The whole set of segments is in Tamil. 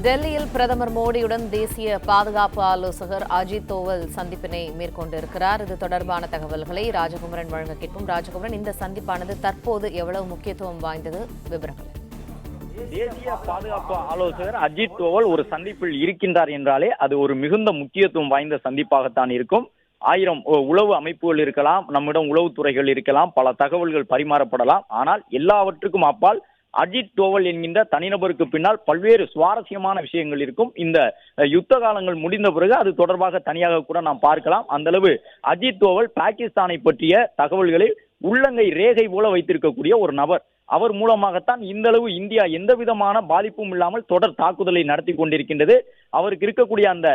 டெல்லியில் பிரதமர் மோடியுடன் தேசிய பாதுகாப்பு ஆலோசகர் அஜித் தோவல் சந்திப்பினை மேற்கொண்டிருக்கிறார். இது தொடர்பான தகவல்களை ராஜகுமரன் வழங்க கேட்போம். ராஜகுமரன், இந்த சந்திப்பானது தற்போது எவ்வளவு முக்கியத்துவம் வாய்ந்தது? விவரங்கள். தேசிய பாதுகாப்பு ஆலோசகர் அஜித் தோவல் ஒரு சந்திப்பில் இருக்கின்றார் என்றாலே அது ஒரு மிகுந்த முக்கியத்துவம் வாய்ந்த சந்திப்பாகத்தான் இருக்கும். 1000 உளவு அமைப்புகள் இருக்கலாம், நம்மிடம் உளவுத்துறைகள் இருக்கலாம், பல தகவல்கள் பரிமாறப்படலாம். ஆனால் எல்லாவற்றுக்கும் அப்பால் அஜித் தோவல் என்கின்ற தனிநபருக்கு பின்னால் பல்வேறு சுவாரஸ்யமான விஷயங்கள் இருக்கும். இந்த யுத்த காலங்கள் முடிந்த பிறகு அது தொடர்பாக தனியாக கூட நாம் பார்க்கலாம். அந்த அளவு அஜித் தோவல் பாகிஸ்தானை பற்றிய தகவல்களை உள்ளங்கை ரேகை போல வைத்திருக்கக்கூடிய ஒரு நபர். அவர் மூலமாகத்தான் இந்த அளவு இந்தியா எந்த விதமான பாதிப்பும் இல்லாமல் தொடர் தாக்குதலை நடத்தி கொண்டிருக்கின்றது. அவருக்கு இருக்கக்கூடிய அந்த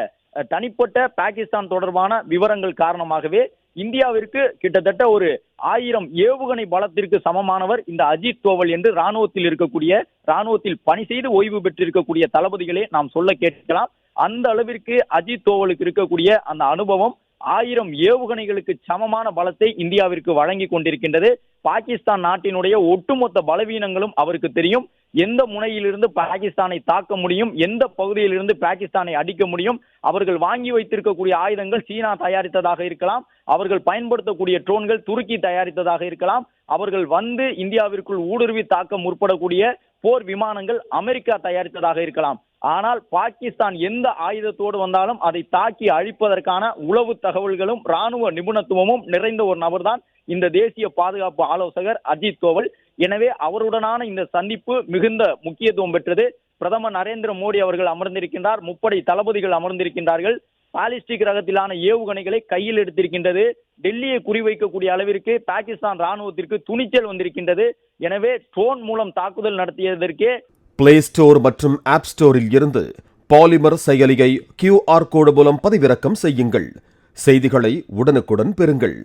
தனிப்பட்ட பாகிஸ்தான் தொடர்பான விவரங்கள் காரணமாகவே இந்தியாவிற்கு கிட்டத்தட்ட ஒரு 1000 ஏவுகணை பலத்திற்கு சமமானவர் இந்த அஜித் தோவல் என்று ராணுவத்தில் பணி செய்து ஓய்வு பெற்றிருக்கக்கூடிய தளபதிகளே நாம் சொல்ல கேட்கலாம். அந்த அளவிற்கு அஜித் தோவலுக்கு இருக்கக்கூடிய அந்த அனுபவம் 1000 ஏவுகணைகளுக்கு சமமான பலத்தை இந்தியாவிற்கு வழங்கி கொண்டிருக்கின்றது. பாகிஸ்தான் நாட்டினுடைய ஒட்டுமொத்த பலவீனங்களும் அவருக்கு தெரியும். எந்த முனையிலிருந்து பாகிஸ்தானை தாக்க முடியும், எந்த பகுதியிலிருந்து பாகிஸ்தானை அடிக்க முடியும். அவர்கள் வாங்கி வைத்திருக்கக்கூடிய ஆயுதங்கள் சீனா தயாரித்ததாக இருக்கலாம், அவர்கள் பயன்படுத்தக்கூடிய ட்ரோன்கள் துருக்கி தயாரித்ததாக இருக்கலாம், அவர்கள் வந்து இந்தியாவிற்குள் ஊடுருவி தாக்க முற்படக்கூடிய போர் விமானங்கள் அமெரிக்கா தயாரித்ததாக இருக்கலாம். ஆனால் பாகிஸ்தான் எந்த ஆயுதத்தோடு வந்தாலும் அதை தாக்கி அழிப்பதற்கான உளவு தகவல்களும் ராணுவ நிபுணத்துவமும் நிறைந்த ஒரு நபர்தான் இந்த தேசிய பாதுகாப்பு ஆலோசகர் அஜித் தோவல். எனவே அவருடனான இந்த சந்திப்பு மிகுந்த முக்கியத்துவம் பெற்றது. பிரதமர் நரேந்திர மோடி அவர்கள் அமர்ந்திருக்கின்றார், முப்படை தளபதிகள் அமர்ந்திருக்கின்றார்கள். பாலிஸ்டிக் ரகத்திலான ஏவுகணைகளை கையில் எடுத்திருக்கின்றது. டெல்லியை குறிவைக்கக்கூடிய அளவிற்கு பாகிஸ்தான் ராணுவத்திற்கு துணிச்சல் வந்திருக்கின்றது. எனவே ட்ரோன் மூலம் தாக்குதல் நடத்தியதற்கே பிளே ஸ்டோர் மற்றும் ஆப் ஸ்டோரில் இருந்து பாலிமர் செயலியை QR கோடு மூலம் பதிவிறக்கம் செய்யுங்கள். செய்திகளை உடனுக்குடன் பெறுங்கள்.